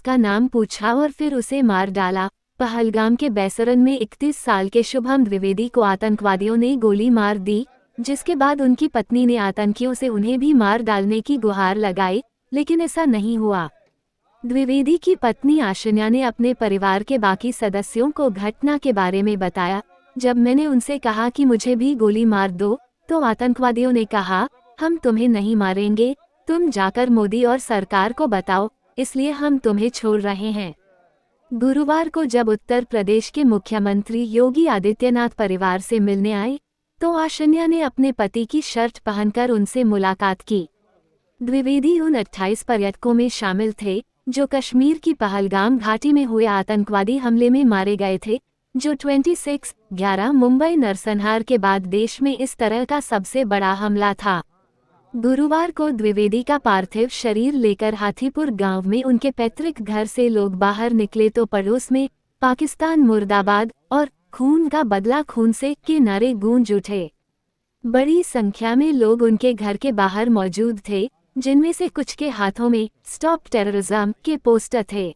उसका नाम पूछा और फिर उसे मार डाला। पहलगाम के बैसरन में 31 साल के शुभम द्विवेदी को आतंकवादियों ने गोली मार दी, जिसके बाद उनकी पत्नी ने आतंकियों से उन्हें भी मार डालने की गुहार लगाई, लेकिन ऐसा नहीं हुआ। द्विवेदी की पत्नी आशन्या ने अपने परिवार के बाकी सदस्यों को घटना के बारे में बताया। जब मैंने उनसे कहा कि मुझे भी गोली मार दो, तो आतंकवादियों ने कहा, हम तुम्हें नहीं मारेंगे, तुम जाकर मोदी और सरकार को बताओ, इसलिए हम तुम्हें छोड़ रहे हैं। गुरुवार को जब उत्तर प्रदेश के मुख्यमंत्री योगी आदित्यनाथ परिवार से मिलने आए, तो आशन्या ने अपने पति की शर्ट पहनकर उनसे मुलाकात की। द्विवेदी उन 28 पर्यटकों में शामिल थे जो कश्मीर की पहलगाम घाटी में हुए आतंकवादी हमले में मारे गए थे, जो 26/11 मुंबई नरसंहार के बाद देश में इस तरह का सबसे बड़ा हमला था। गुरुवार को द्विवेदी का पार्थिव शरीर लेकर हाथीपुर गांव में उनके पैतृक घर से लोग बाहर निकले तो पड़ोस में पाकिस्तान मुर्दाबाद और खून का बदला खून से के नारे गूंज उठे। बड़ी संख्या में लोग उनके घर के बाहर मौजूद थे, जिनमें से कुछ के हाथों में स्टॉप टेररिज्म के पोस्टर थे।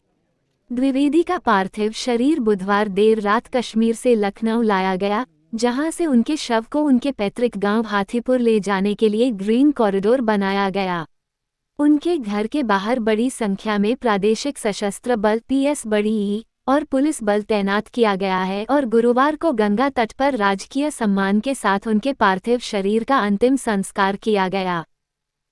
द्विवेदी का पार्थिव शरीर बुधवार देर रात कश्मीर से लखनऊ लाया गया, जहां से उनके शव को उनके पैतृक गांव हाथीपुर ले जाने के लिए ग्रीन कॉरिडोर बनाया गया। उनके घर के बाहर बड़ी संख्या में प्रादेशिक सशस्त्र बल पीएस बड़ी ई और पुलिस बल तैनात किया गया है और गुरुवार को गंगा तट पर राजकीय सम्मान के साथ उनके पार्थिव शरीर का अंतिम संस्कार किया गया।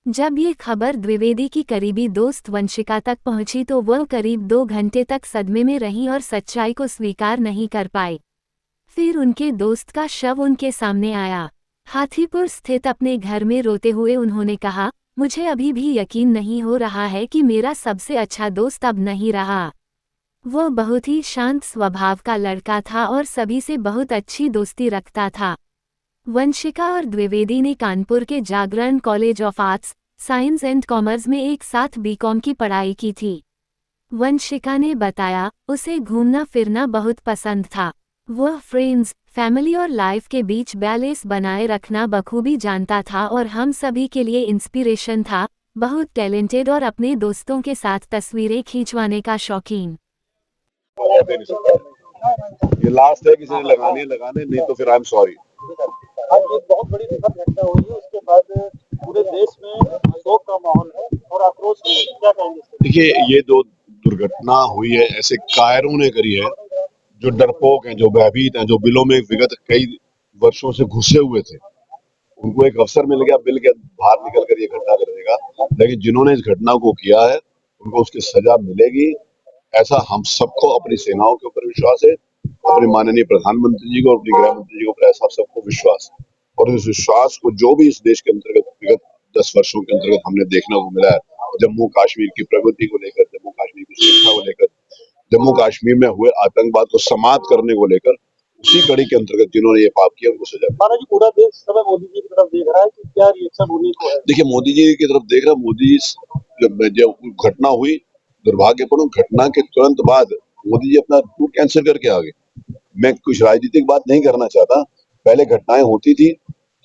जब ये खबर द्विवेदी की करीबी दोस्त वंशिका तक पहुंची तो वह करीब 2 घंटे तक सदमे में रहीं और सच्चाई को स्वीकार नहीं कर पाई। फिर उनके दोस्त का शव उनके सामने आया। हाथीपुर स्थित अपने घर में रोते हुए उन्होंने कहा, मुझे अभी भी यकीन नहीं हो रहा है कि मेरा सबसे अच्छा दोस्त अब नहीं रहा। वह बहुत ही शांत स्वभाव का लड़का था और सभी से बहुत अच्छी दोस्ती रखता था। वंशिका और द्विवेदी ने कानपुर के Jagran college of arts, science and commerce में एक साथ बीकॉम की पढ़ाई की थी। वंशिका ने बताया, उसे घूमना फिरना बहुत पसंद था। वह फ्रेंड्स, फैमिली और लाइफ के बीच बैलेंस बनाए रखना बखूबी जानता था और हम सभी के लिए इंस्पिरेशन था। बहुत टैलेंटेड और अपने दोस्तों के साथ तस्वीरें खींचवाने का शौकीन। ये लास्ट है, किसी ने लगाने नहीं तो फिर आई एम सॉरी। आज एक बहुत बड़ी दुखद घटना हुई है, उसके बाद पूरे देश में शोक का माहौल है और आक्रोश भी है। क्या कहेंगे? देखिए, ये जो दुर्घटना हुई है ऐसे कायरों ने करी है, जो डरपोक हैं, जो भयभीत हैं, जो बिलों में विगत कई वर्षों से घुसे हुए थे। उनको एक अवसर मिल गया बिल के बाहर निकल कर ये घटना करने का, लेकिन जिन्होंने इस घटना को किया है उनको उसकी सजा मिलेगी, ऐसा हम सबको अपनी सेनाओं के ऊपर विश्वास है, अपने माननीय प्रधानमंत्री जी को, अपने गृह मंत्री जी को, ऐसा सबको विश्वास है। और इस विश्वास को जो भी इस देश के अंतर्गत विगत 10 वर्षों के अंतर्गत हमने देखने को मिला है, जम्मू कश्मीर की प्रगति को लेकर, जम्मू कश्मीर की सुरक्षा को लेकर, जम्मू कश्मीर में हुए आतंकवाद को समाप्त करने को लेकर, उसी कड़ी के अंतर्गत जिन्होंने ये पाप किया उनको सजा। महाराज, पूरा देश इस समय मोदी जी की तरफ देख रहा है कि क्या रिएक्शन होने को है। देखिए, मोदी जी की तरफ देख रहा, मोदी जब घटना हुई, दुर्भाग्यपूर्ण घटना के तुरंत बाद मोदी जी अपना टूर कैंसिल करके आ गए। मैं कुछ राजनीतिक बात नहीं करना चाहता, पहले घटनाएं होती थी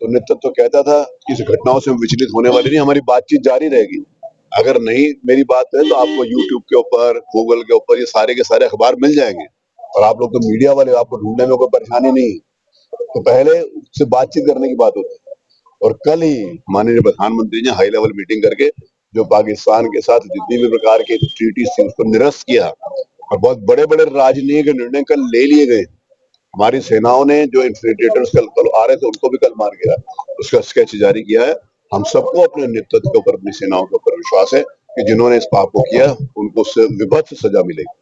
तो नेतृत्व कहता था कि इस घटनाओं से हम विचलित होने वाले नहीं, हमारी बातचीत जारी रहेगी। अगर नहीं मेरी बात है तो आपको यूट्यूब के ऊपर, गूगल के ऊपर ये सारे के सारे अखबार मिल जाएंगे और आप लोग तो मीडिया वाले, आपको ढूंढने में कोई परेशानी नहीं है। तो पहले उससे बातचीत करने की बात होती है और कल ही माननीय प्रधानमंत्री ने हाई लेवल मीटिंग करके जो पाकिस्तान के साथ जितनी भी प्रकार के ट्रीटी थी उसको निरस्त किया और बहुत बड़े बड़े राजनीतिक निर्णय कल ले लिए गए। हमारी सेनाओं ने जो इन्फिल्ट्रेटर्स कल आ रहे थे उनको भी कल मार गया, उसका स्केच जारी किया है। हम सबको अपने नेतृत्व के ऊपर, अपनी सेनाओं के ऊपर विश्वास है कि जिन्होंने इस पाप को किया उनको उससे विभत्स सजा मिलेगी।